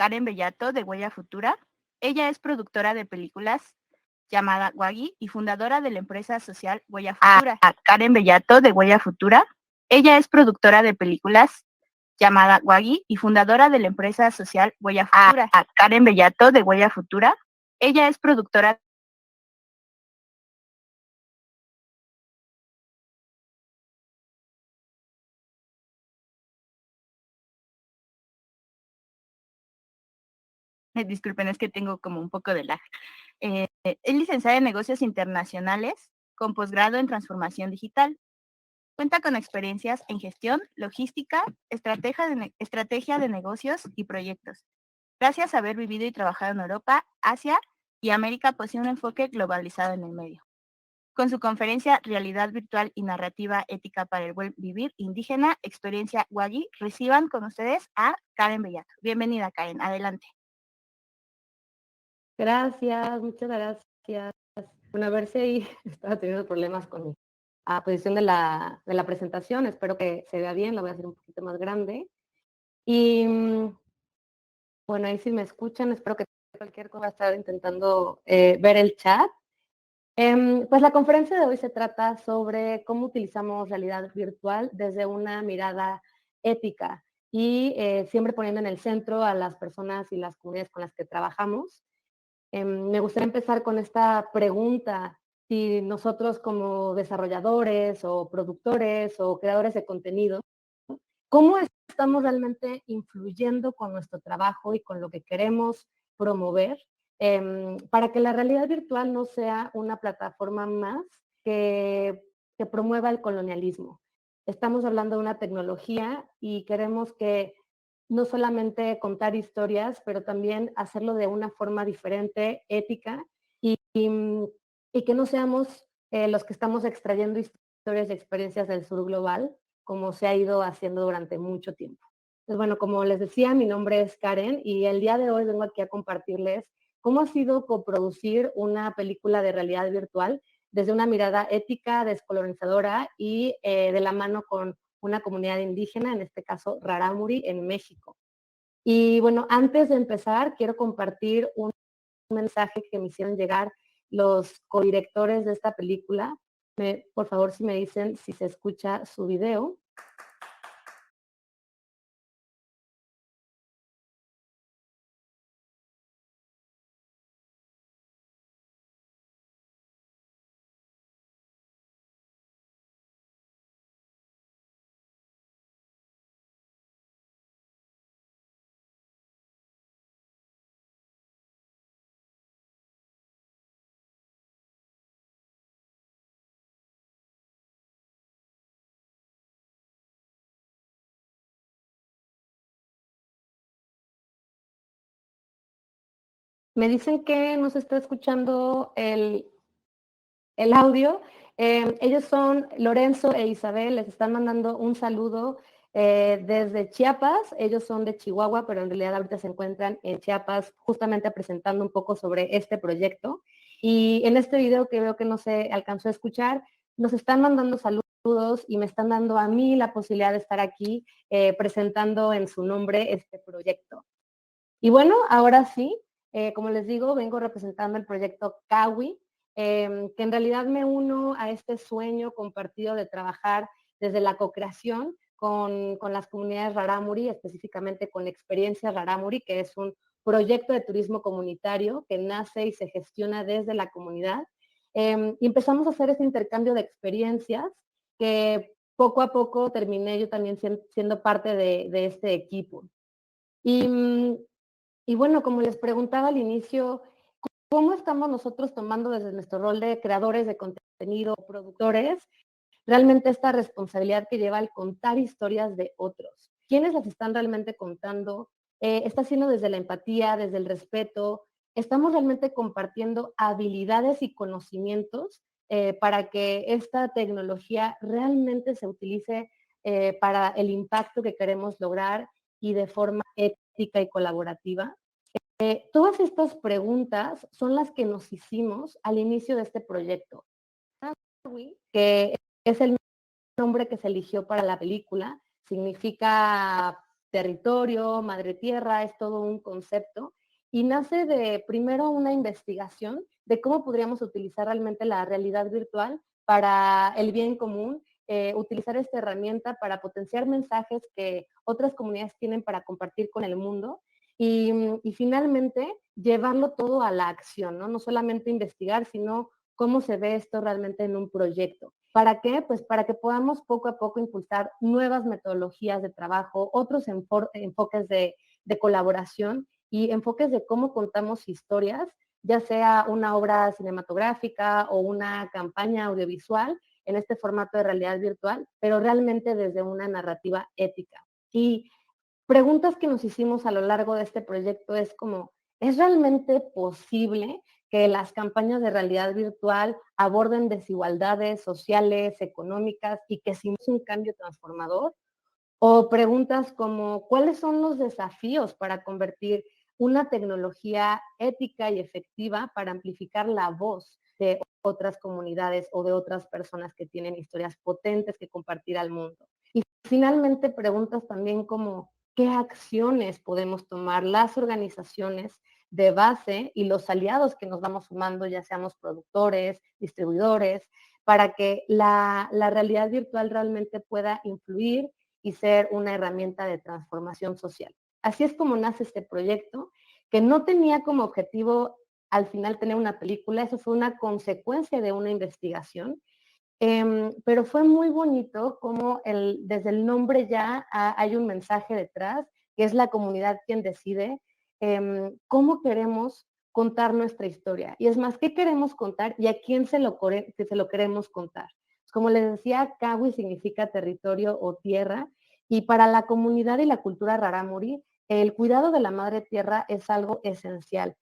Karen Bellato de Huella Futura. Ella es productora de películas llamada Wagi y fundadora de la empresa social Huella Futura. Karen Bellato de Huella Futura. Ella es productora de películas llamada Wagi y fundadora de la empresa social Huella Futura. Karen Bellato de Huella Futura. Ella es productora. Disculpen, es que tengo como un poco de lag. Es licenciada en negocios internacionales con posgrado en transformación digital. Cuenta con experiencias en gestión, logística, estrategia de negocios y proyectos. Gracias a haber vivido y trabajado en Europa, Asia y América, posee un enfoque globalizado en el medio. Con su conferencia Realidad Virtual y Narrativa Ética para el Buen Vivir Indígena, Experiencia Wagi, reciban con ustedes a Karen Bellato. Bienvenida, Karen. Adelante. Gracias, muchas gracias. Bueno, a ver si ahí estaba teniendo problemas con mi posición de la presentación. Espero que se vea bien, la voy a hacer un poquito más grande. Y bueno, ahí si me escuchan, espero que cualquier cosa va a estar intentando ver el chat. Pues la conferencia de hoy se trata sobre cómo utilizamos realidad virtual desde una mirada ética y siempre poniendo en el centro a las personas y las comunidades con las que trabajamos. Me gustaría empezar con esta pregunta: si nosotros como desarrolladores o productores o creadores de contenido, ¿cómo estamos realmente influyendo con nuestro trabajo y con lo que queremos promover para que la realidad virtual no sea una plataforma más que promueva el colonialismo? Estamos hablando de una tecnología y queremos que no solamente contar historias, pero también hacerlo de una forma diferente, ética, y que no seamos los que estamos extrayendo historias y experiencias del sur global, como se ha ido haciendo durante mucho tiempo. Entonces, bueno, como les decía, mi nombre es Karen y el día de hoy vengo aquí a compartirles cómo ha sido coproducir una película de realidad virtual desde una mirada ética, descolonizadora y de la mano con una comunidad indígena, en este caso Rarámuri, en México. Y bueno, antes de empezar, quiero compartir un mensaje que me hicieron llegar los codirectores de esta película. Por favor, si me dicen si se escucha su video. Me dicen que no se está escuchando el audio. Ellos son Lorenzo e Isabel, les están mandando un saludo desde Chiapas. Ellos son de Chihuahua, pero en realidad ahorita se encuentran en Chiapas justamente presentando un poco sobre este proyecto. Y en este video que veo que no se alcanzó a escuchar, nos están mandando saludos y me están dando a mí la posibilidad de estar aquí presentando en su nombre este proyecto. Y bueno, ahora sí, como les digo, vengo representando el proyecto Kawi, que en realidad me uno a este sueño compartido de trabajar desde la co-creación con las comunidades Rarámuri, específicamente con Experiencia Rarámuri, que es un proyecto de turismo comunitario que nace y se gestiona desde la comunidad. Y empezamos a hacer ese intercambio de experiencias que poco a poco terminé yo también siendo parte de este equipo. Y bueno, como les preguntaba al inicio, ¿cómo estamos nosotros tomando desde nuestro rol de creadores de contenido, productores, realmente esta responsabilidad que lleva al contar historias de otros? ¿Quiénes las están realmente contando? ¿Está siendo desde la empatía, desde el respeto? ¿Estamos realmente compartiendo habilidades y conocimientos para que esta tecnología realmente se utilice para el impacto que queremos lograr y de forma ética y colaborativa? Todas estas preguntas son las que nos hicimos al inicio de este proyecto, que es el nombre que se eligió para la película, significa territorio, madre tierra, es todo un concepto y nace de primero una investigación de cómo podríamos utilizar realmente la realidad virtual para el bien común, utilizar esta herramienta para potenciar mensajes que otras comunidades tienen para compartir con el mundo y finalmente llevarlo todo a la acción, ¿no? No solamente investigar, sino cómo se ve esto realmente en un proyecto. ¿Para qué? Pues para que podamos poco a poco impulsar nuevas metodologías de trabajo, otros enfoques de colaboración y enfoques de cómo contamos historias, ya sea una obra cinematográfica o una campaña audiovisual en este formato de realidad virtual, pero realmente desde una narrativa ética. Y preguntas que nos hicimos a lo largo de este proyecto es como, ¿es realmente posible que las campañas de realidad virtual aborden desigualdades sociales, económicas y que sin un cambio transformador? O preguntas como, ¿cuáles son los desafíos para convertir una tecnología ética y efectiva para amplificar la voz de otras comunidades o de otras personas que tienen historias potentes que compartir al mundo? Y finalmente preguntas también como, ¿qué acciones podemos tomar las organizaciones de base y los aliados que nos vamos sumando, ya seamos productores, distribuidores, para que la realidad virtual realmente pueda influir y ser una herramienta de transformación social? Así es como nace este proyecto, que no tenía como objetivo al final tener una película, eso fue una consecuencia de una investigación, pero fue muy bonito como desde el nombre ya hay un mensaje detrás, que es la comunidad quien decide cómo queremos contar nuestra historia. Y es más, ¿qué queremos contar y a quién se lo queremos contar? Como les decía, Kawi significa territorio o tierra, y para la comunidad y la cultura rarámuri, el cuidado de la madre tierra es algo esencial.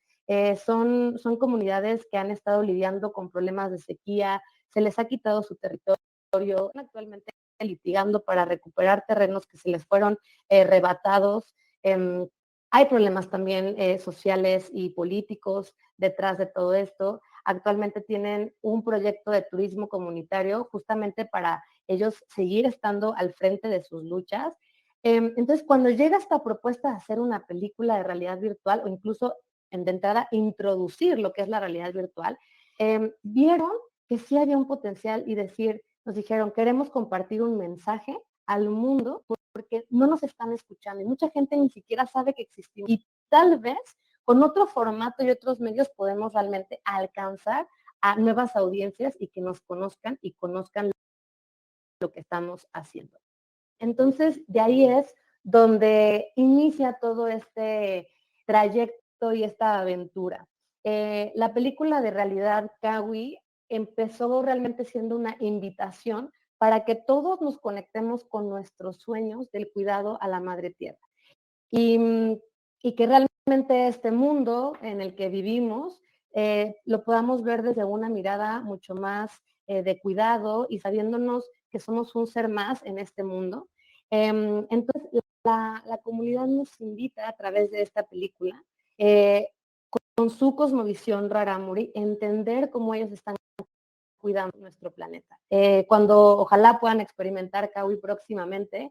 Son comunidades que han estado lidiando con problemas de sequía, se les ha quitado su territorio, actualmente litigando para recuperar terrenos que se les fueron arrebatados. Hay problemas también sociales y políticos detrás de todo esto. Actualmente tienen un proyecto de turismo comunitario justamente para ellos seguir estando al frente de sus luchas. Entonces, cuando llega esta propuesta de hacer una película de realidad virtual o incluso de entrada introducir lo que es la realidad virtual, vieron que sí había un potencial y nos dijeron, queremos compartir un mensaje al mundo porque no nos están escuchando y mucha gente ni siquiera sabe que existimos. Y tal vez con otro formato y otros medios podemos realmente alcanzar a nuevas audiencias y que nos conozcan y conozcan lo que estamos haciendo. Entonces, de ahí es donde inicia todo este trayecto y esta aventura. La película de realidad Kawi empezó realmente siendo una invitación para que todos nos conectemos con nuestros sueños del cuidado a la madre tierra. Y, y que realmente este mundo en el que vivimos lo podamos ver desde una mirada mucho más de cuidado y sabiéndonos que somos un ser más en este mundo. Entonces, la comunidad nos invita a través de esta película, con su cosmovisión rarámuri, entender cómo ellos están cuidando nuestro planeta. Cuando ojalá puedan experimentar Kawi próximamente,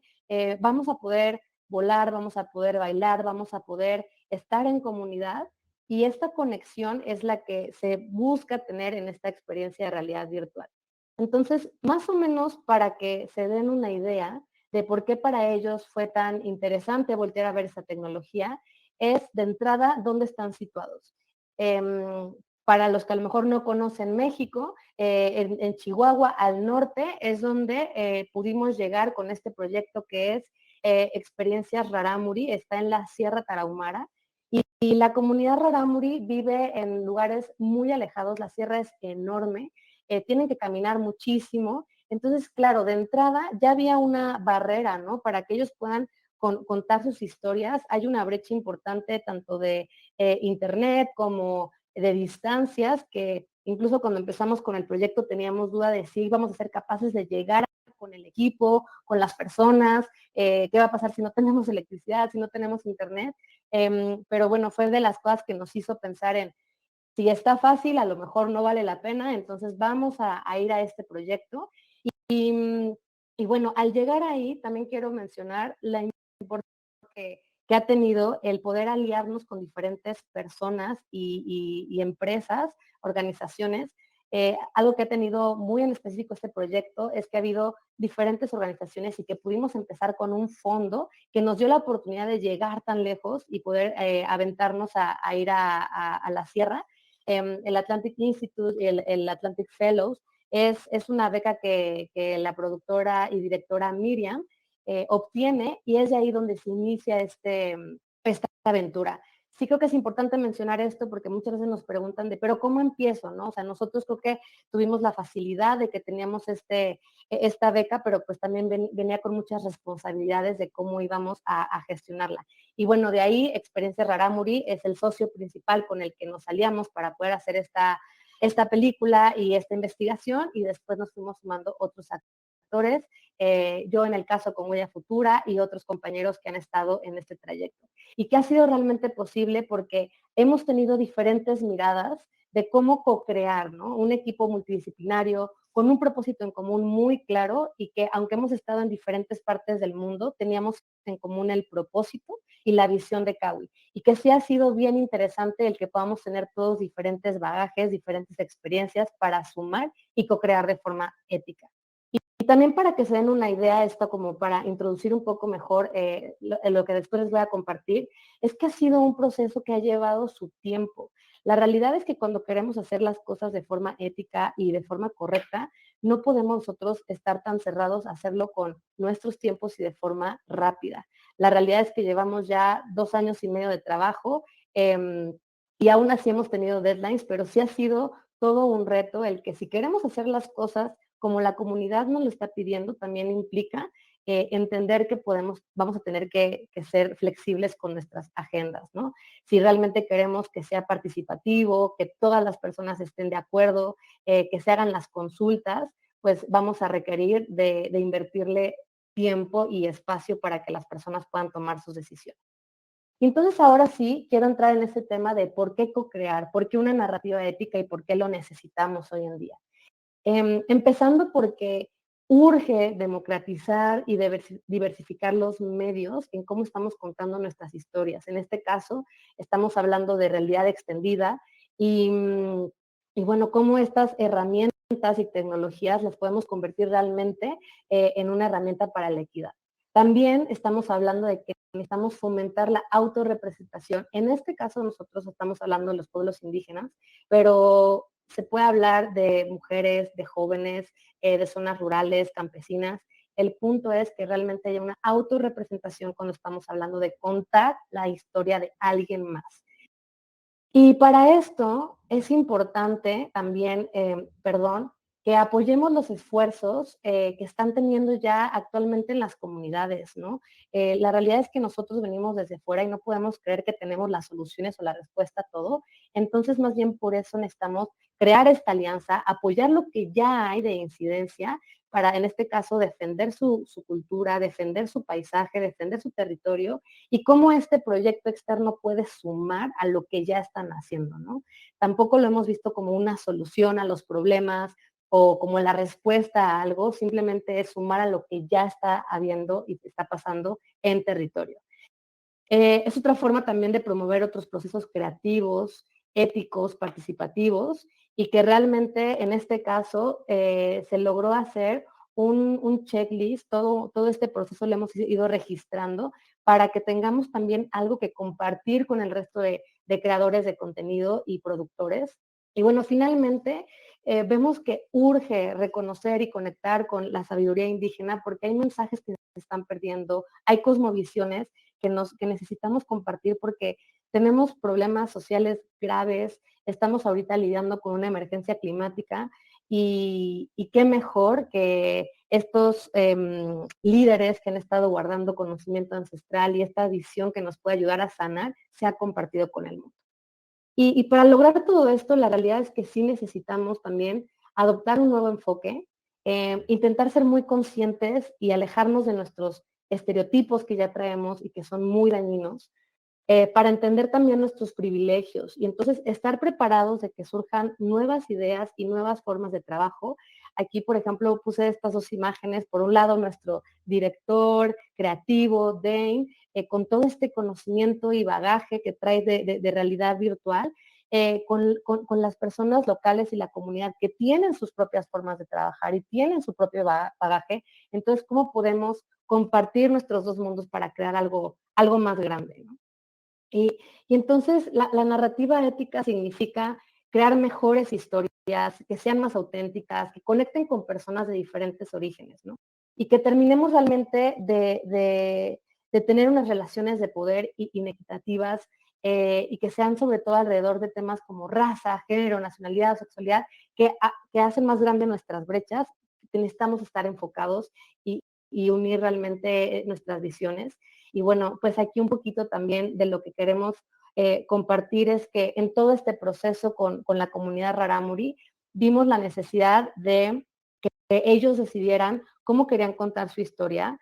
vamos a poder volar, vamos a poder bailar, vamos a poder estar en comunidad y esta conexión es la que se busca tener en esta experiencia de realidad virtual. Entonces, más o menos para que se den una idea de por qué para ellos fue tan interesante voltear a ver esa tecnología, es de entrada dónde están situados. Para los que a lo mejor no conocen México, en Chihuahua, al norte, es donde pudimos llegar con este proyecto que es Experiencias Rarámuri, está en la Sierra Tarahumara, y la comunidad rarámuri vive en lugares muy alejados, la sierra es enorme, tienen que caminar muchísimo, entonces, claro, de entrada ya había una barrera, ¿no? Para que ellos puedan contar sus historias, hay una brecha importante tanto de internet como de distancias, que incluso cuando empezamos con el proyecto teníamos duda de si íbamos a ser capaces de llegar con el equipo, con las personas, qué va a pasar si no tenemos electricidad, si no tenemos internet, pero bueno, fue de las cosas que nos hizo pensar en, si está fácil, a lo mejor no vale la pena, entonces vamos a ir a este proyecto. Y, y bueno, al llegar ahí, también quiero mencionar la importancia que ha tenido el poder aliarnos con diferentes personas y empresas, organizaciones. Algo que ha tenido muy en específico este proyecto es que ha habido diferentes organizaciones y que pudimos empezar con un fondo que nos dio la oportunidad de llegar tan lejos y poder aventarnos a ir a la sierra. El Atlantic Institute y el Atlantic Fellows es una beca que la productora y directora Miriam obtiene, y es de ahí donde se inicia esta aventura. Sí creo que es importante mencionar esto porque muchas veces nos preguntan de, pero ¿cómo empiezo? ¿No? O sea, nosotros creo que tuvimos la facilidad de que teníamos esta beca, pero pues también venía con muchas responsabilidades de cómo íbamos a gestionarla. Y bueno, de ahí Experiencias Rarámuri es el socio principal con el que nos aliamos para poder hacer esta película y esta investigación, y después nos fuimos sumando otros actores, yo en el caso con Huella Futura y otros compañeros que han estado en este trayecto. Y que ha sido realmente posible porque hemos tenido diferentes miradas de cómo co-crear, ¿no? Un equipo multidisciplinario con un propósito en común muy claro, y que aunque hemos estado en diferentes partes del mundo, teníamos en común el propósito y la visión de Kawi. Y que sí ha sido bien interesante el que podamos tener todos diferentes bagajes, diferentes experiencias para sumar y co-crear de forma ética. Y también para que se den una idea, esto como para introducir un poco mejor lo que después les voy a compartir, es que ha sido un proceso que ha llevado su tiempo. La realidad es que cuando queremos hacer las cosas de forma ética y de forma correcta, no podemos nosotros estar tan cerrados a hacerlo con nuestros tiempos y de forma rápida. La realidad es que llevamos ya 2 años y medio de trabajo, y aún así hemos tenido deadlines, pero sí ha sido todo un reto el que si queremos hacer las cosas como la comunidad nos lo está pidiendo, también implica entender que vamos a tener que ser flexibles con nuestras agendas, ¿no? Si realmente queremos que sea participativo, que todas las personas estén de acuerdo, que se hagan las consultas, pues vamos a requerir de invertirle tiempo y espacio para que las personas puedan tomar sus decisiones. Y entonces ahora sí quiero entrar en ese tema de por qué co-crear, por qué una narrativa ética y por qué lo necesitamos hoy en día. Empezando porque urge democratizar y diversificar los medios en cómo estamos contando nuestras historias. En este caso, estamos hablando de realidad extendida y, y bueno, cómo estas herramientas y tecnologías las podemos convertir realmente en una herramienta para la equidad. También estamos hablando de que necesitamos fomentar la autorrepresentación. En este caso, nosotros estamos hablando de los pueblos indígenas, pero se puede hablar de mujeres, de jóvenes, de zonas rurales, campesinas. El punto es que realmente haya una autorrepresentación cuando estamos hablando de contar la historia de alguien más. Y para esto es importante también, que apoyemos los esfuerzos que están teniendo ya actualmente en las comunidades, ¿no? La realidad es que nosotros venimos desde fuera y no podemos creer que tenemos las soluciones o la respuesta a todo. Entonces, más bien por eso necesitamos crear esta alianza, apoyar lo que ya hay de incidencia para, en este caso, defender su cultura, defender su paisaje, defender su territorio, y cómo este proyecto externo puede sumar a lo que ya están haciendo, ¿no? Tampoco lo hemos visto como una solución a los problemas o como la respuesta a algo, simplemente es sumar a lo que ya está habiendo y está pasando en territorio. Es otra forma también de promover otros procesos creativos, éticos, participativos, y que realmente en este caso se logró hacer un checklist, todo este proceso lo hemos ido registrando para que tengamos también algo que compartir con el resto de creadores de contenido y productores. Y bueno, finalmente vemos que urge reconocer y conectar con la sabiduría indígena porque hay mensajes que se están perdiendo, hay cosmovisiones que necesitamos compartir porque tenemos problemas sociales graves, estamos ahorita lidiando con una emergencia climática y qué mejor que estos líderes que han estado guardando conocimiento ancestral y esta visión que nos puede ayudar a sanar sea compartido con el mundo. Y para lograr todo esto, la realidad es que sí necesitamos también adoptar un nuevo enfoque, intentar ser muy conscientes y alejarnos de nuestros estereotipos que ya traemos y que son muy dañinos, para entender también nuestros privilegios y entonces estar preparados de que surjan nuevas ideas y nuevas formas de trabajo Aquí, por ejemplo, puse estas dos imágenes. Por un lado, nuestro director creativo, Dane, con todo este conocimiento y bagaje que trae de realidad virtual, con las personas locales y la comunidad que tienen sus propias formas de trabajar y tienen su propio bagaje. Entonces, ¿cómo podemos compartir nuestros dos mundos para crear algo más grande, ¿no? Y entonces la narrativa ética significa crear mejores historias, que sean más auténticas, que conecten con personas de diferentes orígenes, ¿no? Y que terminemos realmente de tener unas relaciones de poder inequitativas, y que sean sobre todo alrededor de temas como raza, género, nacionalidad, sexualidad, que hacen más grandes nuestras brechas, que necesitamos estar enfocados y unir realmente nuestras visiones. Y bueno, pues aquí un poquito también de lo que queremos compartir es que en todo este proceso con la comunidad Rarámuri vimos la necesidad de que ellos decidieran cómo querían contar su historia,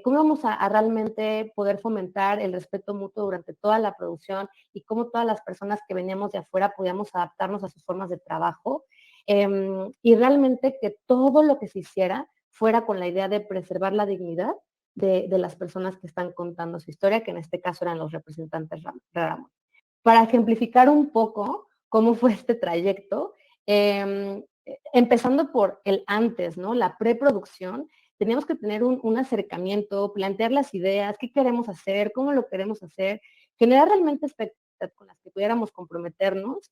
cómo vamos a realmente poder fomentar el respeto mutuo durante toda la producción y cómo todas las personas que veníamos de afuera podíamos adaptarnos a sus formas de trabajo, y realmente que todo lo que se hiciera fuera con la idea de preservar la dignidad de las personas que están contando su historia, que en este caso eran los representantes Rarámuri. Para ejemplificar un poco cómo fue este trayecto, empezando por el antes, ¿no? La preproducción, teníamos que tener un acercamiento, plantear las ideas, qué queremos hacer, cómo lo queremos hacer, generar realmente expectativas con las que pudiéramos comprometernos,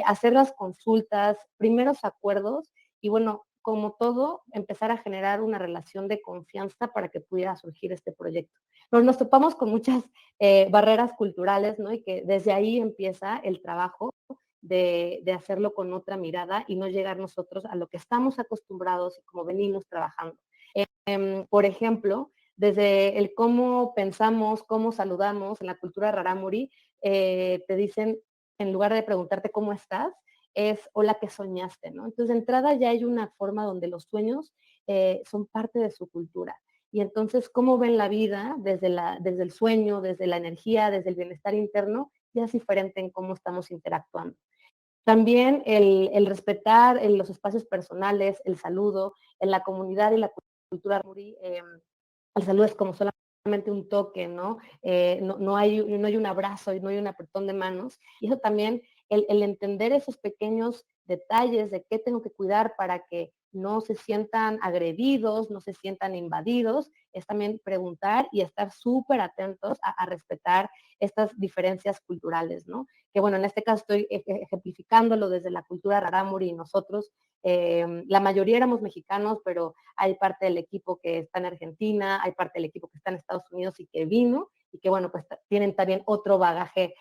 hacer las consultas, primeros acuerdos y bueno, como todo, empezar a generar una relación de confianza para que pudiera surgir este proyecto. Pero nos topamos con muchas barreras culturales, ¿no? Y que desde ahí empieza el trabajo de hacerlo con otra mirada y no llegar nosotros a lo que estamos acostumbrados y como venimos trabajando. Por ejemplo, desde el cómo pensamos, cómo saludamos en la cultura Rarámuri, te dicen, en lugar de preguntarte cómo estás, es hola, ¿qué soñaste? ¿No? Entonces, de entrada ya hay una forma donde los sueños son parte de su cultura. Y entonces, cómo ven la vida desde el sueño, desde la energía, desde el bienestar interno, ya es diferente en cómo estamos interactuando. También el respetar los espacios personales, el saludo, en la comunidad y la cultura Rarámuri, el saludo es como solamente un toque, ¿no? No hay un abrazo y no hay un apretón de manos. Y eso también, el entender esos pequeños detalles de qué tengo que cuidar para que no se sientan agredidos, no se sientan invadidos, es también preguntar y estar súper atentos a respetar estas diferencias culturales, ¿no? Que bueno, en este caso estoy ejemplificándolo desde la cultura Rarámuri y nosotros, la mayoría éramos mexicanos, pero hay parte del equipo que está en Argentina, hay parte del equipo que está en Estados Unidos y que vino, y que bueno, pues tienen también otro bagaje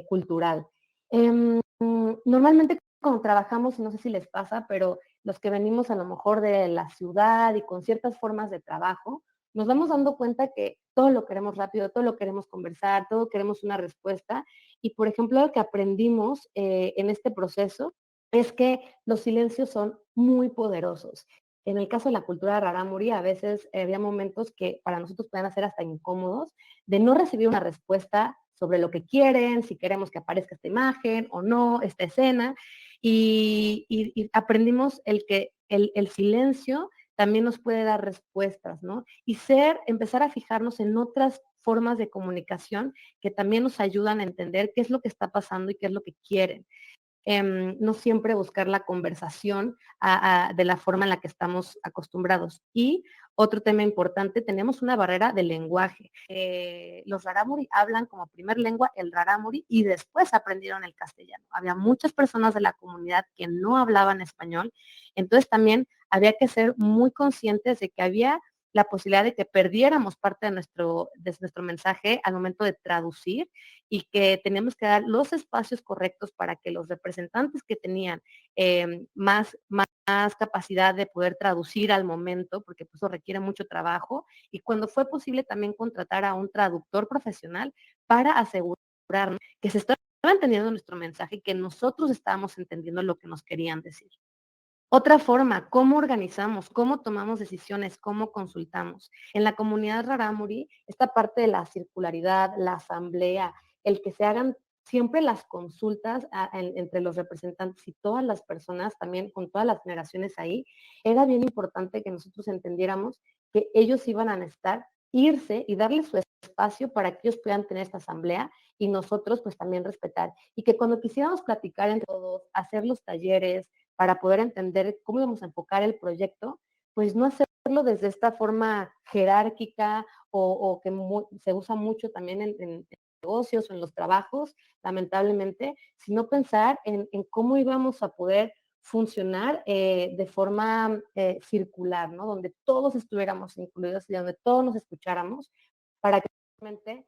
cultural. Normalmente cuando trabajamos, y no sé si les pasa, pero los que venimos a lo mejor de la ciudad y con ciertas formas de trabajo, nos vamos dando cuenta que todo lo queremos rápido, todo lo queremos conversar, todo queremos una respuesta. Y por ejemplo, lo que aprendimos en este proceso es que los silencios son muy poderosos. En el caso de la cultura Rarámuri, a veces había momentos que para nosotros pueden ser hasta incómodos, de no recibir una respuesta sobre lo que quieren, si queremos que aparezca esta imagen o no, esta escena, y aprendimos el que el silencio también nos puede dar respuestas, ¿no? Y empezar a fijarnos en otras formas de comunicación que también nos ayudan a entender qué es lo que está pasando y qué es lo que quieren. No siempre buscar la conversación de la forma en la que estamos acostumbrados. Y otro tema importante, tenemos una barrera de lenguaje. Los rarámuri hablan como primer lengua el rarámuri y después aprendieron el castellano. Había muchas personas de la comunidad que no hablaban español, entonces también había que ser muy conscientes de que había la posibilidad de que perdiéramos parte de nuestro mensaje al momento de traducir y que teníamos que dar los espacios correctos para que los representantes que tenían más capacidad de poder traducir al momento, porque pues, eso requiere mucho trabajo, y cuando fue posible también contratar a un traductor profesional para asegurarnos que se estaba entendiendo nuestro mensaje y que nosotros estábamos entendiendo lo que nos querían decir. Otra forma, cómo organizamos, cómo tomamos decisiones, cómo consultamos. En la comunidad Rarámuri, esta parte de la circularidad, la asamblea, el que se hagan siempre las consultas entre los representantes y todas las personas, también con todas las generaciones ahí, era bien importante que nosotros entendiéramos que ellos iban a necesitar irse y darles su espacio para que ellos puedan tener esta asamblea y nosotros pues también respetar. Y que cuando quisiéramos platicar entre todos, hacer los talleres para poder entender cómo íbamos a enfocar el proyecto, pues no hacerlo desde esta forma jerárquica o que se usa mucho también en negocios o en los trabajos, lamentablemente, sino pensar en cómo íbamos a poder funcionar de forma circular, ¿no? Donde todos estuviéramos incluidos y donde todos nos escucháramos para que realmente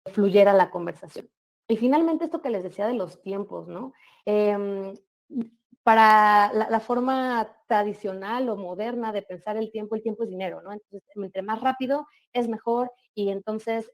fluyera la conversación. Y finalmente esto que les decía de los tiempos, ¿no? Eh, para la forma tradicional o moderna de pensar el tiempo es dinero, ¿no? Entonces, entre más rápido es mejor y entonces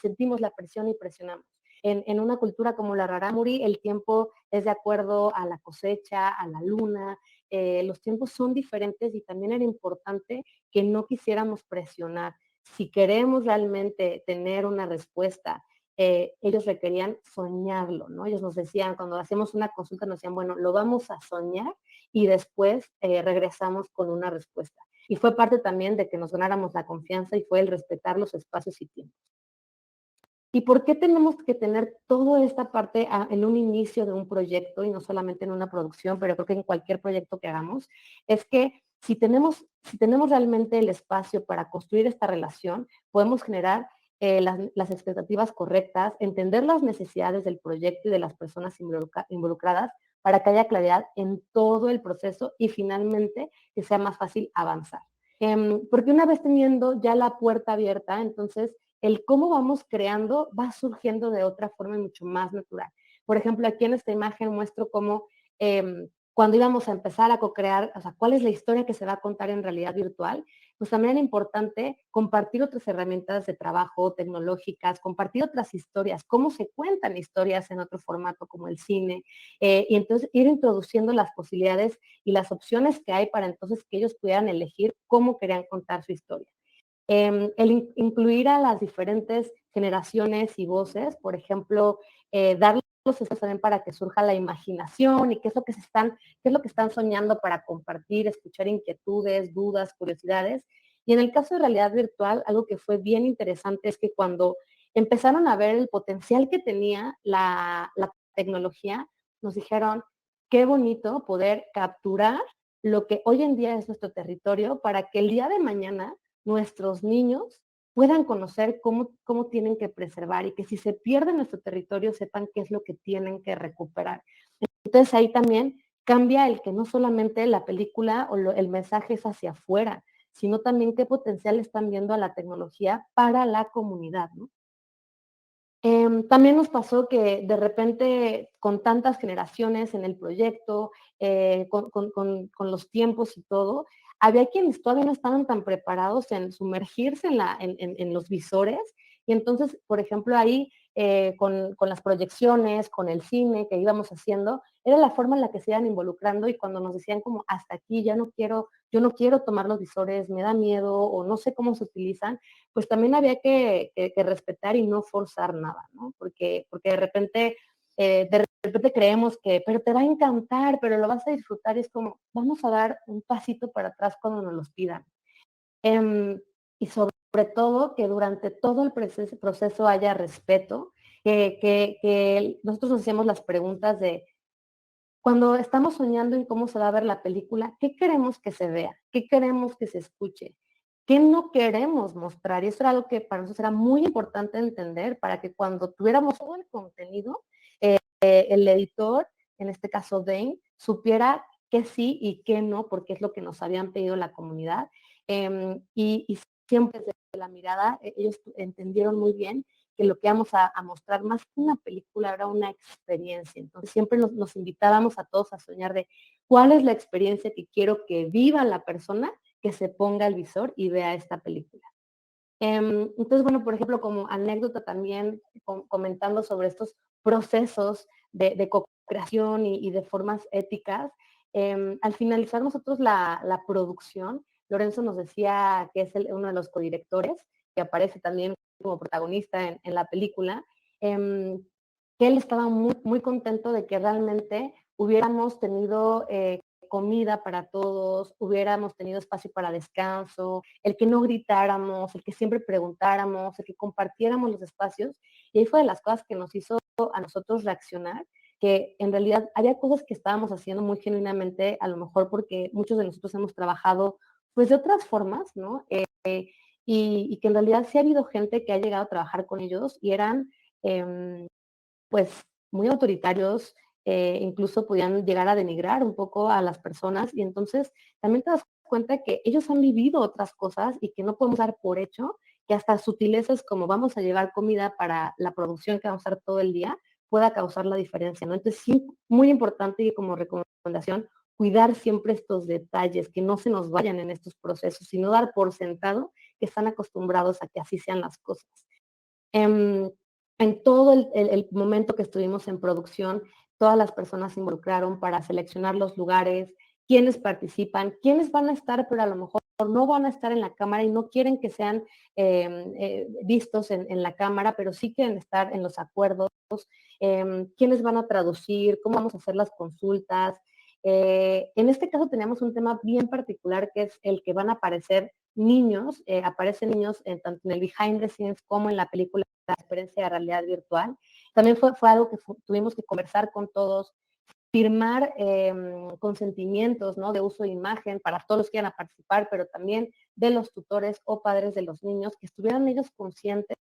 sentimos la presión y presionamos. En una cultura como la rarámuri, el tiempo es de acuerdo a la cosecha, a la luna, los tiempos son diferentes y también era importante que no quisiéramos presionar. Si queremos realmente tener una respuesta, ellos requerían soñarlo, ¿no? Ellos nos decían, cuando hacíamos una consulta, nos decían, bueno, lo vamos a soñar y después regresamos con una respuesta. Y fue parte también de que nos ganáramos la confianza y fue el respetar los espacios y tiempos. ¿Y por qué tenemos que tener toda esta parte en un inicio de un proyecto y no solamente en una producción, pero creo que en cualquier proyecto que hagamos? Es que si tenemos realmente el espacio para construir esta relación, podemos generar las expectativas correctas, entender las necesidades del proyecto y de las personas involucradas para que haya claridad en todo el proceso y finalmente que sea más fácil avanzar. Porque una vez teniendo ya la puerta abierta, entonces el cómo vamos creando va surgiendo de otra forma y mucho más natural. Por ejemplo, aquí en esta imagen muestro cómo cuando íbamos a empezar a co-crear, o sea, cuál es la historia que se va a contar en realidad virtual, pues también era importante compartir otras herramientas de trabajo tecnológicas, compartir otras historias, cómo se cuentan historias en otro formato como el cine, y entonces ir introduciendo las posibilidades y las opciones que hay para entonces que ellos pudieran elegir cómo querían contar su historia. El incluir a las diferentes generaciones y voces, por ejemplo, darles espacios también para que surja la imaginación y qué es lo que están soñando para compartir, escuchar inquietudes, dudas, curiosidades. Y en el caso de realidad virtual, algo que fue bien interesante es que cuando empezaron a ver el potencial que tenía la tecnología, nos dijeron, qué bonito poder capturar lo que hoy en día es nuestro territorio para que el día de mañana nuestros niños puedan conocer cómo tienen que preservar y que si se pierde nuestro territorio sepan qué es lo que tienen que recuperar. Entonces ahí también cambia el que no solamente la película o el mensaje es hacia afuera, sino también qué potencial están viendo a la tecnología para la comunidad, ¿no? También nos pasó que de repente con tantas generaciones en el proyecto, con los tiempos y todo, había quienes todavía no estaban tan preparados en sumergirse en los visores y entonces, por ejemplo, ahí con las proyecciones, con el cine que íbamos haciendo, era la forma en la que se iban involucrando y cuando nos decían como hasta aquí ya no quiero, yo no quiero tomar los visores, me da miedo o no sé cómo se utilizan, pues también había que respetar y no forzar nada, ¿no? Porque de repente creemos que, pero te va a encantar, pero lo vas a disfrutar y es como, vamos a dar un pasito para atrás cuando nos los pidan. Y sobre todo que durante todo el proceso haya respeto, que nosotros nos hacemos las preguntas de, cuando estamos soñando en cómo se va a ver la película, ¿qué queremos que se vea? ¿Qué queremos que se escuche? ¿Qué no queremos mostrar? Y eso era algo que para nosotros era muy importante entender para que cuando tuviéramos todo el contenido, el editor, en este caso Dane, supiera qué sí y qué no, porque es lo que nos habían pedido la comunidad. Y siempre desde la mirada, ellos entendieron muy bien que lo que íbamos a mostrar más que una película era una experiencia. Entonces siempre nos invitábamos a todos a soñar de cuál es la experiencia que quiero que viva la persona que se ponga el visor y vea esta película. Entonces, bueno, por ejemplo, como anécdota también, comentando sobre estos procesos de co-creación y de formas éticas, al finalizar nosotros la producción, Lorenzo nos decía que es uno de los codirectores, que aparece también como protagonista en la película, que él estaba muy, muy contento de que realmente hubiéramos tenido comida para todos, hubiéramos tenido espacio para descanso, el que no gritáramos, el que siempre preguntáramos, el que compartiéramos los espacios. Y ahí fue de las cosas que nos hizo a nosotros reaccionar, que en realidad había cosas que estábamos haciendo muy genuinamente, a lo mejor porque muchos de nosotros hemos trabajado pues de otras formas, ¿no? Y que en realidad sí ha habido gente que ha llegado a trabajar con ellos y eran pues muy autoritarios, incluso podían llegar a denigrar un poco a las personas y entonces también te das cuenta que ellos han vivido otras cosas y que no podemos dar por hecho que hasta sutilezas como vamos a llevar comida para la producción que vamos a hacer todo el día pueda causar la diferencia, ¿no? Entonces sí, muy importante y como recomendación, cuidar siempre estos detalles, que no se nos vayan en estos procesos, sino dar por sentado que están acostumbrados a que así sean las cosas. En todo el momento que estuvimos en producción, todas las personas se involucraron para seleccionar los lugares, quiénes participan, quiénes van a estar, pero a lo mejor no van a estar en la cámara y no quieren que sean vistos en la cámara, pero sí quieren estar en los acuerdos, quiénes van a traducir, cómo vamos a hacer las consultas. En este caso teníamos un tema bien particular que es el que van a aparecer niños, aparecen niños tanto en el behind the scenes como en la película la experiencia de realidad virtual. También fue algo que tuvimos que conversar con todos, firmar consentimientos, ¿no? De uso de imagen para todos los que iban a participar, pero también de los tutores o padres de los niños, que estuvieran ellos conscientes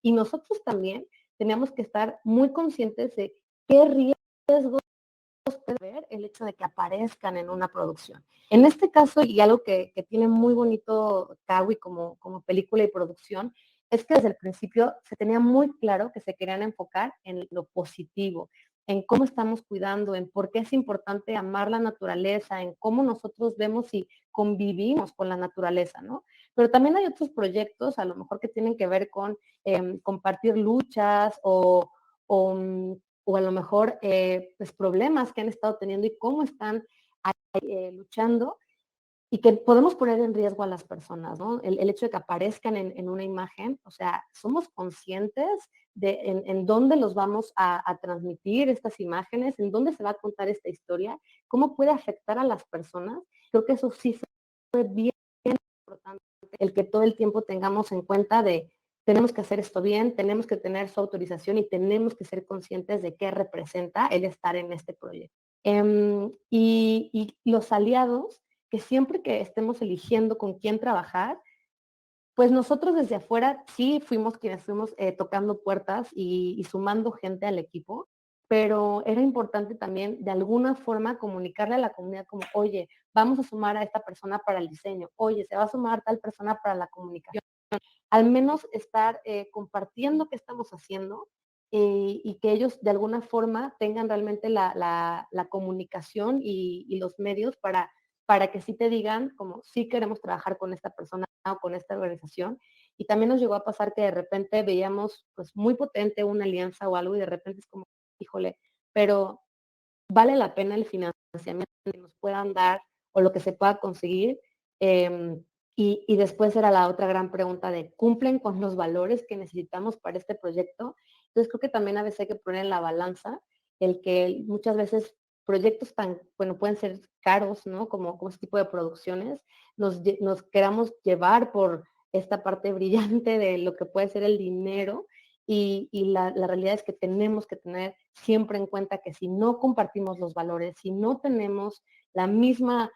y nosotros también teníamos que estar muy conscientes de qué riesgos puede ver el hecho de que aparezcan en una producción. En este caso, y algo que tiene muy bonito Kawi como película y producción, es que desde el principio se tenía muy claro que se querían enfocar en lo positivo, en cómo estamos cuidando, en por qué es importante amar la naturaleza, en cómo nosotros vemos y convivimos con la naturaleza, ¿no? Pero también hay otros proyectos, a lo mejor que tienen que ver con compartir luchas o a lo mejor pues problemas que han estado teniendo y cómo están luchando y que podemos poner en riesgo a las personas, ¿no? El hecho de que aparezcan en una imagen, o sea, somos conscientes de en dónde los vamos a transmitir estas imágenes, en dónde se va a contar esta historia, cómo puede afectar a las personas. Creo que eso sí fue bien importante, el que todo el tiempo tengamos en cuenta de tenemos que hacer esto bien, tenemos que tener su autorización y tenemos que ser conscientes de qué representa el estar en este proyecto. Y los aliados, que siempre que estemos eligiendo con quién trabajar, pues nosotros desde afuera sí fuimos quienes fuimos tocando puertas y sumando gente al equipo, pero era importante también de alguna forma comunicarle a la comunidad como, oye, vamos a sumar a esta persona para el diseño, oye, se va a sumar tal persona para la comunicación. Al menos estar compartiendo qué estamos haciendo y que ellos de alguna forma tengan realmente la comunicación y los medios para que sí te digan como sí queremos trabajar con esta persona o con esta organización. Y también nos llegó a pasar que de repente veíamos pues muy potente una alianza o algo y de repente es como, híjole, pero vale la pena el financiamiento que nos puedan dar o lo que se pueda conseguir. Eh, y después era la otra gran pregunta de, ¿cumplen con los valores que necesitamos para este proyecto? Entonces creo que también a veces hay que poner en la balanza el que muchas veces proyectos tan, bueno, pueden ser caros, ¿no? Como este tipo de producciones, nos queramos llevar por esta parte brillante de lo que puede ser el dinero y la realidad es que tenemos que tener siempre en cuenta que si no compartimos los valores, si no tenemos la misma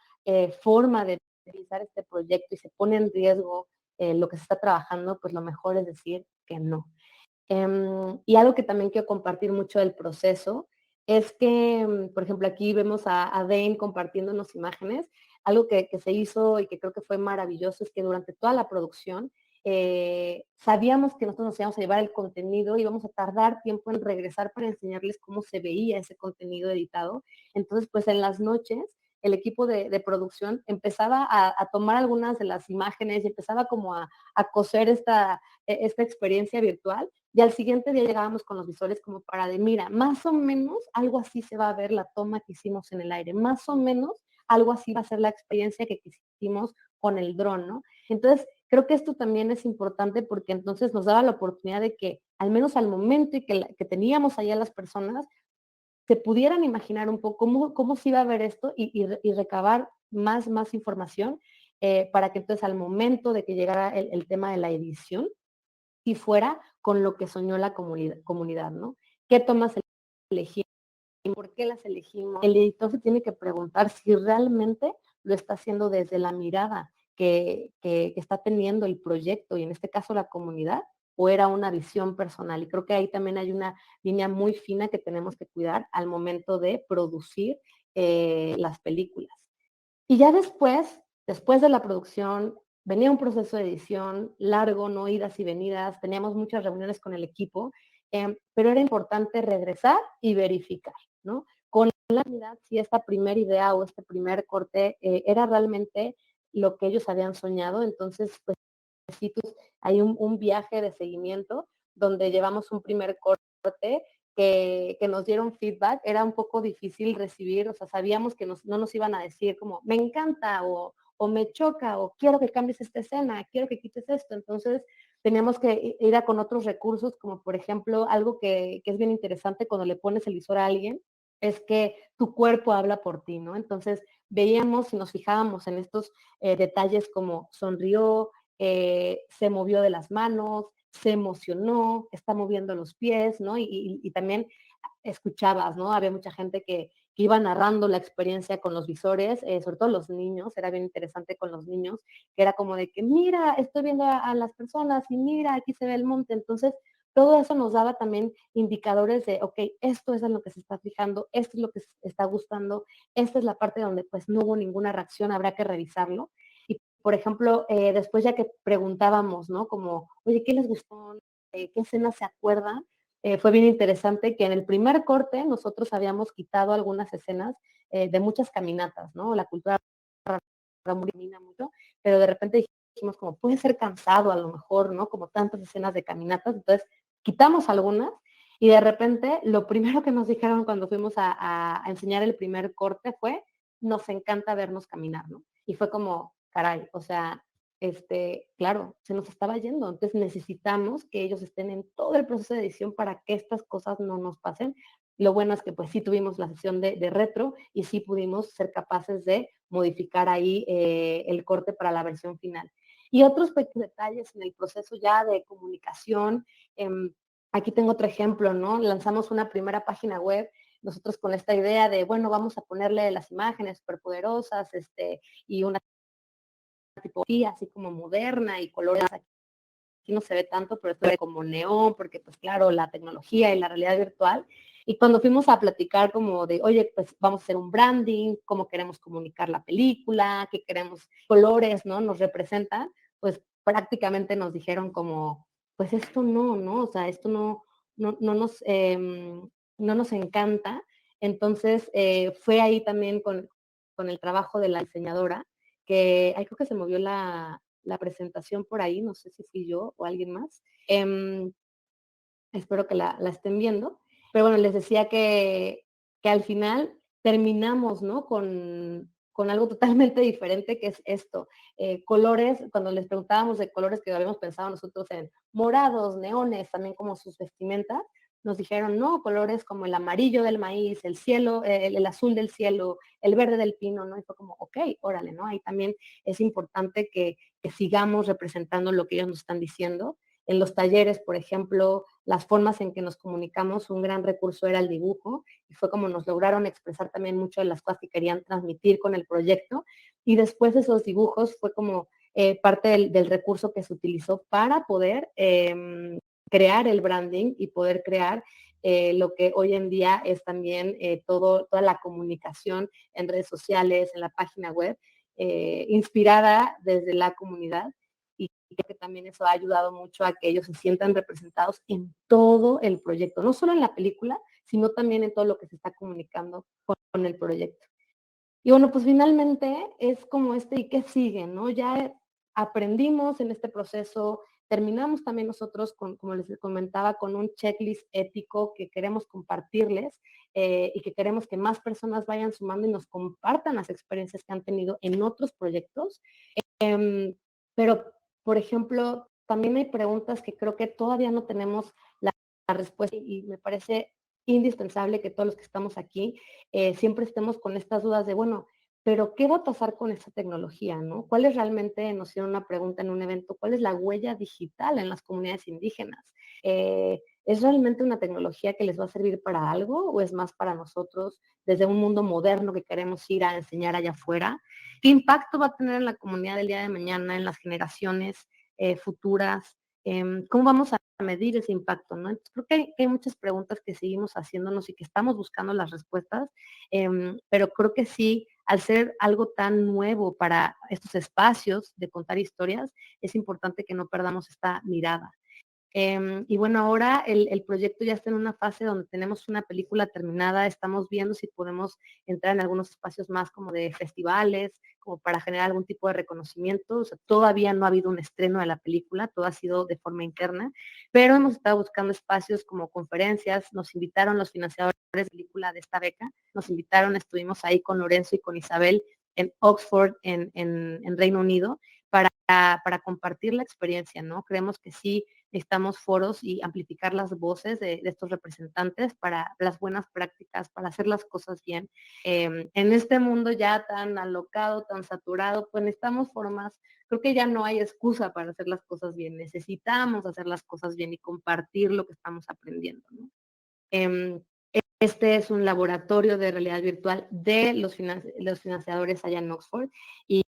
forma de realizar este proyecto y se pone en riesgo lo que se está trabajando, pues lo mejor es decir que no. Y algo que también quiero compartir mucho del proceso es que, por ejemplo, aquí vemos a Dane compartiéndonos imágenes. Algo que se hizo y que creo que fue maravilloso es que durante toda la producción sabíamos que nosotros nos íbamos a llevar el contenido y íbamos a tardar tiempo en regresar para enseñarles cómo se veía ese contenido editado. Entonces, pues en las noches el equipo de producción empezaba a tomar algunas de las imágenes y empezaba como a coser esta experiencia virtual y al siguiente día llegábamos con los visores como para de, mira, más o menos algo así se va a ver la toma que hicimos en el aire, más o menos algo así va a ser la experiencia que hicimos con el dron, ¿no? Entonces, Creo que esto también es importante porque entonces nos daba la oportunidad de que, al menos al momento y que teníamos ahí a las personas, se pudieran imaginar un poco cómo se iba a ver esto y recabar más información para que entonces al momento de que llegara el tema de la edición, y fuera con lo que soñó la comunidad, ¿no? ¿Qué tomas elegimos? ¿Por qué las elegimos? El editor se tiene que preguntar si realmente lo está haciendo desde la mirada que está teniendo el proyecto y en este caso la comunidad, o era una visión personal. Y creo que ahí también hay una línea muy fina que tenemos que cuidar al momento de producir las películas. Y ya después de la producción, venía un proceso de edición largo, no idas y venidas, teníamos muchas reuniones con el equipo, pero era importante regresar y verificar, ¿no? Con la unidad, si esta primera idea o este primer corte era realmente lo que ellos habían soñado, entonces, pues, sí, hay un viaje de seguimiento donde llevamos un primer corte que nos dieron feedback. Era un poco difícil recibir, o sea, sabíamos que no nos iban a decir como, me encanta o me choca o quiero que cambies esta escena, quiero que quites esto. Entonces, teníamos que ir a con otros recursos, como por ejemplo, algo que es bien interesante cuando le pones el visor a alguien, es que tu cuerpo habla por ti, ¿no? Entonces, veíamos y nos fijábamos en estos detalles como sonrió, se movió de las manos, se emocionó, está moviendo los pies, ¿no? Y también escuchabas, ¿no? Había mucha gente que iba narrando la experiencia con los visores, sobre todo los niños, era bien interesante con los niños, que era como de que, mira, estoy viendo a las personas y mira, aquí se ve el monte. Entonces, todo eso nos daba también indicadores de, ok, esto es en lo que se está fijando, esto es lo que se está gustando, esta es la parte donde pues no hubo ninguna reacción, habrá que revisarlo. Y, por ejemplo, después ya que preguntábamos, ¿no? Como, oye, ¿qué les gustó? ¿Qué escenas se acuerdan? Fue bien interesante que en el primer corte nosotros habíamos quitado algunas escenas de muchas caminatas, ¿no? La cultura camina mucho, pero de repente dijimos como puede ser cansado a lo mejor, ¿no? Como tantas escenas de caminatas, entonces quitamos algunas y de repente lo primero que nos dijeron cuando fuimos a enseñar el primer corte fue, nos encanta vernos caminar, ¿no? Y fue como, caray, o sea, claro, se nos estaba yendo, entonces necesitamos que ellos estén en todo el proceso de edición para que estas cosas no nos pasen. Lo bueno es que pues sí tuvimos la sesión de retro y sí pudimos ser capaces de modificar ahí el corte para la versión final. Y otros pequeños detalles en el proceso ya de comunicación, aquí tengo otro ejemplo, ¿no? Lanzamos una primera página web nosotros con esta idea de, bueno, vamos a ponerle las imágenes superpoderosas, y una tipografía así como moderna y colores. Aquí no se ve tanto, pero esto es como neón, porque pues claro, la tecnología y la realidad virtual. Y cuando fuimos a platicar como de, oye, pues vamos a hacer un branding, cómo queremos comunicar la película, qué queremos, colores, ¿no? Nos representan, pues prácticamente nos dijeron como, pues esto no, ¿no? O sea, esto no nos encanta. Entonces, fue ahí también con el trabajo de la diseñadora, que ahí creo que se movió la presentación por ahí, no sé si fui yo o alguien más. Espero que la estén viendo. Pero bueno, les decía que al final terminamos, ¿no? Con algo totalmente diferente que es esto. Colores, cuando les preguntábamos de colores que habíamos pensado nosotros en morados, neones, también como sus vestimentas, nos dijeron, no, colores como el amarillo del maíz, el cielo, el azul del cielo, el verde del pino, ¿no? Y fue como, ok, órale, ¿no? Ahí también es importante que sigamos representando lo que ellos nos están diciendo. En los talleres, por ejemplo, las formas en que nos comunicamos, un gran recurso era el dibujo, y fue como nos lograron expresar también mucho de las cosas que querían transmitir con el proyecto. Y después de esos dibujos fue como parte del recurso que se utilizó para poder crear el branding y poder crear lo que hoy en día es también toda la comunicación en redes sociales, en la página web, inspirada desde la comunidad. Y creo que también eso ha ayudado mucho a que ellos se sientan representados en todo el proyecto, no solo en la película, sino también en todo lo que se está comunicando con el proyecto. Y bueno, pues finalmente es como ¿y qué sigue? ¿No? Ya aprendimos en este proceso, terminamos también nosotros, como les comentaba, con un checklist ético que queremos compartirles y que queremos que más personas vayan sumando y nos compartan las experiencias que han tenido en otros proyectos. Pero Por ejemplo, también hay preguntas que creo que todavía no tenemos la respuesta y me parece indispensable que todos los que estamos aquí siempre estemos con estas dudas de, bueno, pero ¿qué va a pasar con esta tecnología, no? ¿Cuál es realmente, nos hicieron una pregunta en un evento, cuál es la huella digital en las comunidades indígenas? ¿Es realmente una tecnología que les va a servir para algo o es más para nosotros desde un mundo moderno que queremos ir a enseñar allá afuera? ¿Qué impacto va a tener en la comunidad del día de mañana, en las generaciones futuras? ¿Cómo vamos a medir ese impacto, ¿no? Entonces, creo que hay muchas preguntas que seguimos haciéndonos y que estamos buscando las respuestas, pero creo que sí, al ser algo tan nuevo para estos espacios de contar historias, es importante que no perdamos esta mirada. Y bueno, ahora el proyecto ya está en una fase donde tenemos una película terminada, estamos viendo si podemos entrar en algunos espacios más como de festivales, como para generar algún tipo de reconocimiento. O sea, todavía no ha habido un estreno de la película, todo ha sido de forma interna, pero hemos estado buscando espacios como conferencias, nos invitaron los financiadores de la película de esta beca, nos invitaron, estuvimos ahí con Lorenzo y con Isabel en Oxford, en Reino Unido, para compartir la experiencia, ¿no? Creemos que sí necesitamos foros y amplificar las voces de estos representantes para las buenas prácticas, para hacer las cosas bien. En este mundo ya tan alocado, tan saturado, pues necesitamos formas, creo que ya no hay excusa para hacer las cosas bien, necesitamos hacer las cosas bien y compartir lo que estamos aprendiendo, ¿no? Eh, este es un laboratorio de realidad virtual de los financiadores allá en Oxford y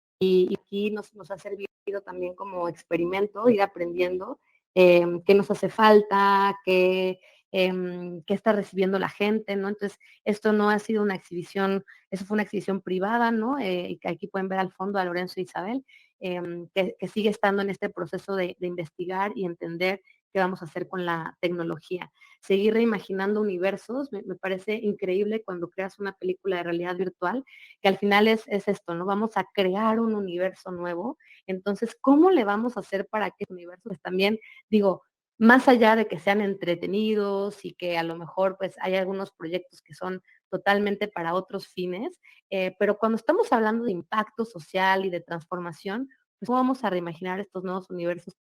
aquí nos ha servido también como experimento, ir aprendiendo qué nos hace falta, qué está recibiendo la gente, ¿no? Entonces, esto no ha sido una exhibición, eso fue una exhibición privada, ¿no? Y que aquí pueden ver al fondo a Lorenzo e Isabel, que sigue estando en este proceso de investigar y entender qué vamos a hacer con la tecnología. Seguir reimaginando universos, me parece increíble cuando creas una película de realidad virtual, que al final es esto, ¿no? Vamos a crear un universo nuevo. Entonces, ¿cómo le vamos a hacer para que ese universo pues, también, digo, más allá de que sean entretenidos y que a lo mejor pues hay algunos proyectos que son totalmente para otros fines, pero cuando estamos hablando de impacto social y de transformación, pues ¿cómo vamos a reimaginar estos nuevos universos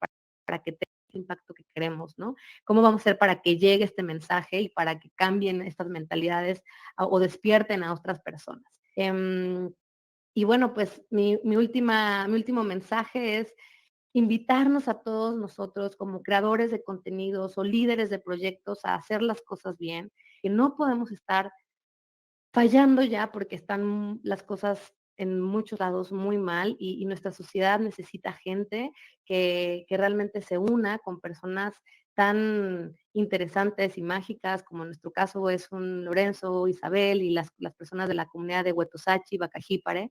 para que tengan el impacto que queremos, ¿no? ¿Cómo vamos a hacer para que llegue este mensaje y para que cambien estas mentalidades o despierten a otras personas? Y bueno, pues mi último mensaje es invitarnos a todos nosotros como creadores de contenidos o líderes de proyectos a hacer las cosas bien, que no podemos estar fallando ya porque están las cosas en muchos lados muy mal y nuestra sociedad necesita gente que realmente se una con personas tan interesantes y mágicas como en nuestro caso es un Lorenzo, Isabel y las personas de la comunidad de Huetusachi, Bacajípare,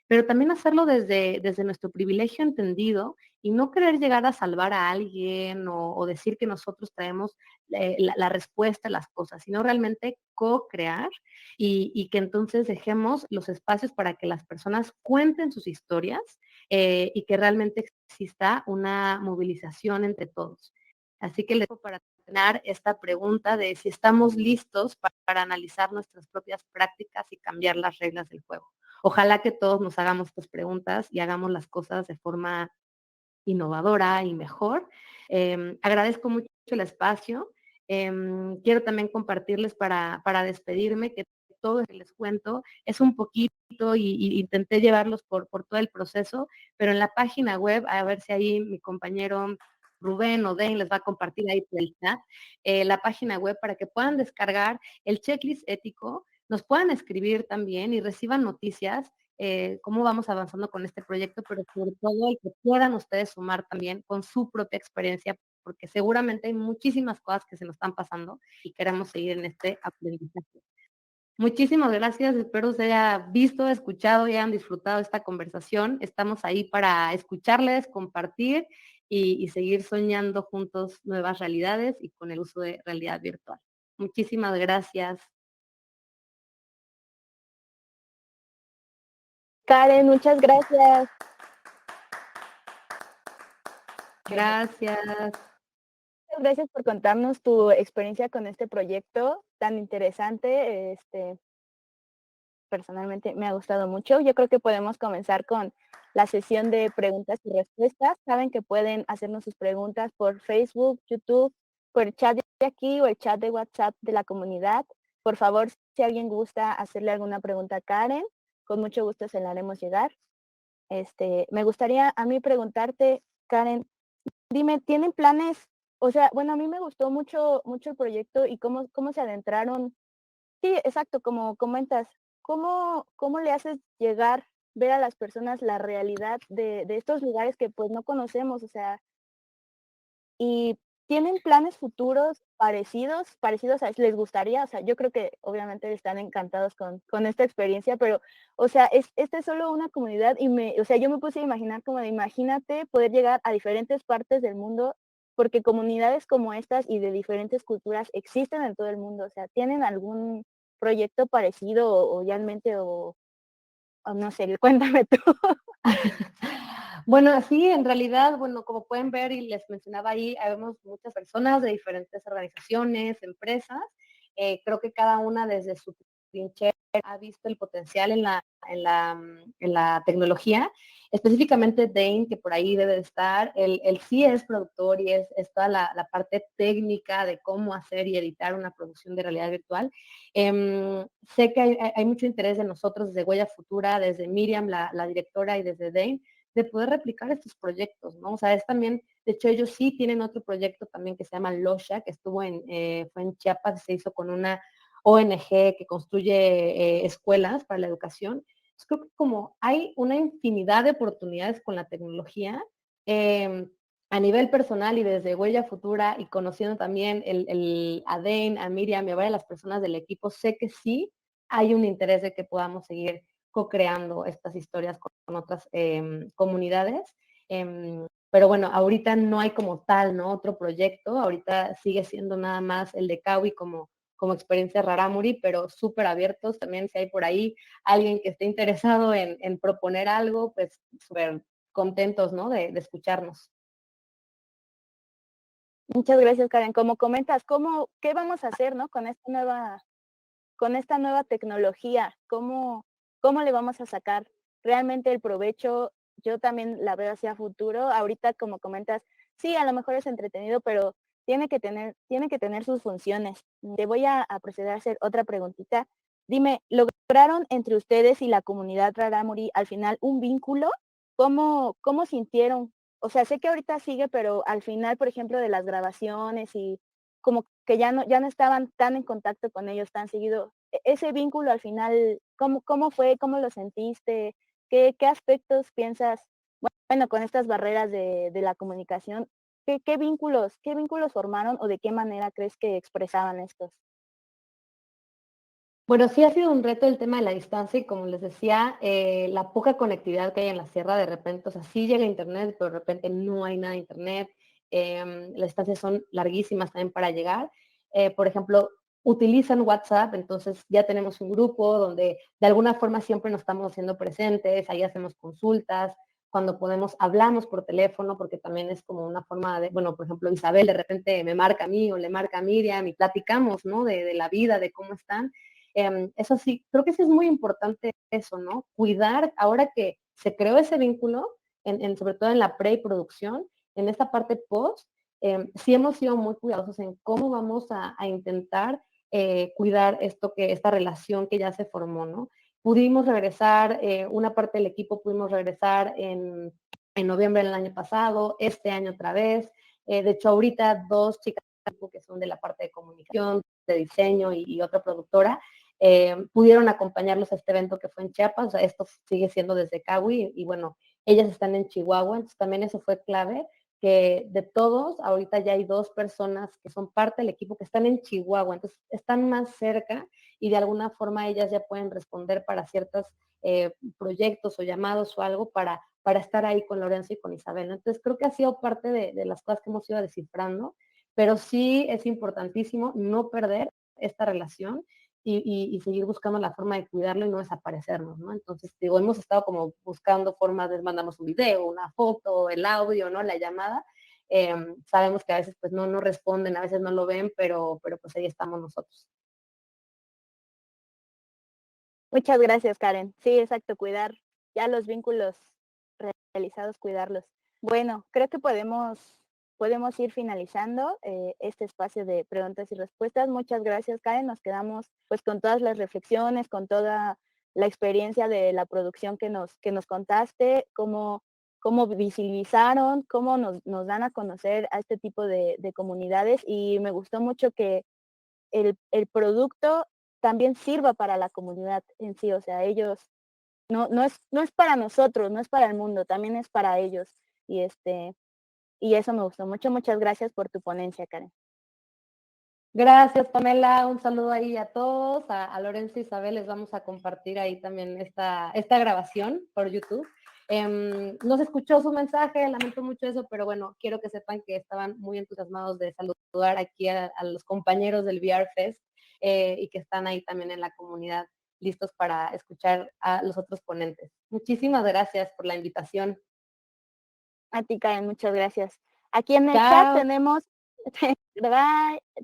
pero también hacerlo desde nuestro privilegio entendido y no querer llegar a salvar a alguien o decir que nosotros traemos la respuesta a las cosas, sino realmente co-crear y que entonces dejemos los espacios para que las personas cuenten sus historias y que realmente exista una movilización entre todos. Así que les dejo para terminar esta pregunta de si estamos listos para analizar nuestras propias prácticas y cambiar las reglas del juego. Ojalá que todos nos hagamos estas preguntas y hagamos las cosas de forma innovadora y mejor. Agradezco mucho el espacio. Quiero también compartirles para despedirme que todo lo que les cuento es un poquito y intenté llevarlos por todo el proceso, pero en la página web, a ver si ahí mi compañero Rubén o Dane les va a compartir ahí por el chat, la página web para que puedan descargar el checklist ético, nos puedan escribir también y reciban noticias cómo vamos avanzando con este proyecto, pero sobre todo el que puedan ustedes sumar también con su propia experiencia, porque seguramente hay muchísimas cosas que se nos están pasando y queremos seguir en este aprendizaje. Muchísimas gracias, espero se haya visto, escuchado y hayan disfrutado esta conversación. Estamos ahí para escucharles, compartir y seguir soñando juntos nuevas realidades y con el uso de realidad virtual. Muchísimas gracias. Karen, muchas gracias. Gracias. Muchas gracias por contarnos tu experiencia con este proyecto tan interesante. personalmente me ha gustado mucho. Yo creo que podemos comenzar con la sesión de preguntas y respuestas. Saben que pueden hacernos sus preguntas por Facebook, YouTube, por el chat de aquí o el chat de WhatsApp de la comunidad. Por favor, si alguien gusta hacerle alguna pregunta a Karen, con mucho gusto se la haremos llegar. Me gustaría a mí preguntarte, Karen, dime, ¿tienen planes? O sea, bueno, a mí me gustó mucho el proyecto y cómo se adentraron. Sí, exacto, como comentas, ¿cómo le haces llegar, ver a las personas la realidad de estos lugares que pues no conocemos? O sea, ¿y tienen planes futuros parecidos a les gustaría? O sea, yo creo que obviamente están encantados con esta experiencia, pero, o sea, esta es solo una comunidad y o sea, yo me puse a imaginar como de imagínate poder llegar a diferentes partes del mundo, porque comunidades como estas y de diferentes culturas existen en todo el mundo. O sea, ¿tienen algún proyecto parecido o ya en mente o no sé, cuéntame tú? Bueno, sí, en realidad, bueno, como pueden ver y les mencionaba ahí, vemos muchas personas de diferentes organizaciones, empresas. Creo que cada una desde su trinchera ha visto el potencial en la tecnología. Específicamente Dane, que por ahí debe de estar, él sí es productor y es toda la parte técnica de cómo hacer y editar una producción de realidad virtual. Sé que hay mucho interés de nosotros desde Huella Futura, desde Miriam, la directora, y desde Dane, de poder replicar estos proyectos, ¿no? O sea, es también, de hecho, ellos sí tienen otro proyecto también que se llama Losha, que fue en Chiapas, se hizo con una ONG que construye escuelas para la educación. Entonces, creo que como hay una infinidad de oportunidades con la tecnología, a nivel personal y desde Huella Futura y conociendo también a Dane, a Miriam y a varias de las personas del equipo, sé que sí hay un interés de que podamos seguir co-creando estas historias con otras comunidades. Pero bueno, ahorita no hay como tal, ¿no? Otro proyecto, ahorita sigue siendo nada más el de Kawi como experiencia Rarámuri, pero súper abiertos también. Si hay por ahí alguien que esté interesado en proponer algo, pues súper contentos, ¿no? De escucharnos. Muchas gracias, Karen. Como comentas, qué vamos a hacer, ¿no? Con esta nueva tecnología, ¿cómo le vamos a sacar realmente el provecho? Yo también la veo hacia futuro. Ahorita, como comentas, sí, a lo mejor es entretenido, pero tiene que tener sus funciones. Te voy a proceder a hacer otra preguntita. Dime, ¿lograron entre ustedes y la comunidad Rarámuri al final un vínculo? ¿Cómo sintieron? O sea, sé que ahorita sigue, pero al final, por ejemplo, de las grabaciones y como que ya no estaban tan en contacto con ellos tan seguido. Ese vínculo al final, ¿cómo fue? ¿Cómo lo sentiste? ¿Qué aspectos piensas, bueno, con estas barreras de la comunicación, qué vínculos formaron o de qué manera crees que expresaban estos? Bueno, sí ha sido un reto el tema de la distancia y como les decía, la poca conectividad que hay en la sierra de repente, o sea, sí llega internet, pero de repente no hay nada de internet. Las distancias son larguísimas también para llegar. Por ejemplo, utilizan WhatsApp, entonces ya tenemos un grupo donde de alguna forma siempre nos estamos haciendo presentes, ahí hacemos consultas, cuando podemos hablamos por teléfono, porque también es como una forma de, bueno, por ejemplo, Isabel de repente me marca a mí o le marca a Miriam y platicamos, ¿no? De la vida, de cómo están. Eso sí, creo que sí es muy importante eso, ¿no? Cuidar, ahora que se creó ese vínculo, sobre todo en la pre-producción, en esta parte post, sí hemos sido muy cuidadosos en cómo vamos a intentar cuidar esta relación que ya se formó, ¿no? Pudimos regresar, una parte del equipo pudimos regresar en noviembre del año pasado, este año otra vez. De hecho, ahorita dos chicas que son de la parte de comunicación, de diseño y otra productora, pudieron acompañarlos a este evento que fue en Chiapas. O sea, esto sigue siendo desde Cahui y bueno, ellas están en Chihuahua, entonces también eso fue clave, que de todos, ahorita ya hay dos personas que son parte del equipo que están en Chihuahua, entonces están más cerca y de alguna forma ellas ya pueden responder para ciertos proyectos o llamados o algo para estar ahí con Lorenzo y con Isabel, ¿no? Entonces creo que ha sido parte de las cosas que hemos ido descifrando, pero sí es importantísimo no perder esta relación y seguir buscando la forma de cuidarlo y no desaparecernos, ¿no? Entonces, digo, hemos estado como buscando formas de mandarnos un video, una foto, el audio, ¿no? La llamada. Sabemos que a veces pues no responden, a veces no lo ven, pero pues ahí estamos nosotros. Muchas gracias, Karen. Sí, exacto, cuidar ya los vínculos realizados, cuidarlos. Bueno, creo que podemos ir finalizando este espacio de preguntas y respuestas. Muchas gracias, Karen. Nos quedamos pues con todas las reflexiones, con toda la experiencia de la producción que nos contaste, cómo visibilizaron, cómo nos dan a conocer a este tipo de comunidades y me gustó mucho que el producto también sirva para la comunidad en sí, o sea, ellos no es para nosotros, no es para el mundo, también es para ellos. Y eso me gustó mucho. Muchas gracias por tu ponencia, Karen. Gracias, Pamela. Un saludo ahí a todos. A Lorenzo y Isabel les vamos a compartir ahí también esta grabación por YouTube. No se escuchó su mensaje, lamento mucho eso, pero bueno, quiero que sepan que estaban muy entusiasmados de saludar aquí a los compañeros del VR Fest y que están ahí también en la comunidad listos para escuchar a los otros ponentes. Muchísimas gracias por la invitación. A ti, Karen, muchas gracias. Aquí en el chat Chao.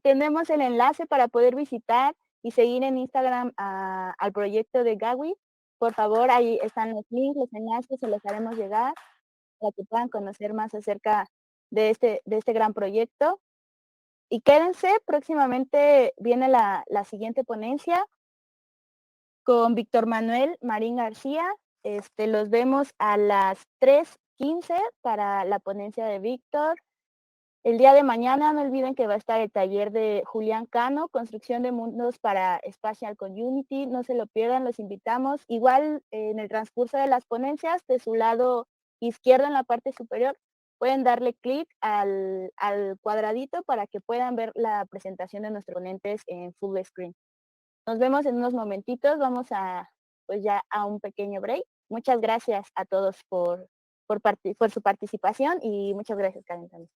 tenemos el enlace para poder visitar y seguir en Instagram al proyecto de Gawi. Por favor, ahí están los links, los enlaces, se los haremos llegar para que puedan conocer más acerca de este gran proyecto. Y quédense, próximamente viene la siguiente ponencia con Víctor Manuel Marín García. Los vemos a las 3:15 para la ponencia de Víctor. El día de mañana no olviden que va a estar el taller de Julián Cano, construcción de mundos para Spatial Community. No se lo pierdan, los invitamos. Igual en el transcurso de las ponencias, de su lado izquierdo en la parte superior, pueden darle clic al cuadradito para que puedan ver la presentación de nuestros ponentes en full screen. Nos vemos en unos momentitos, vamos pues ya a un pequeño break. Muchas gracias a todos por su participación y muchas gracias, Karen, también.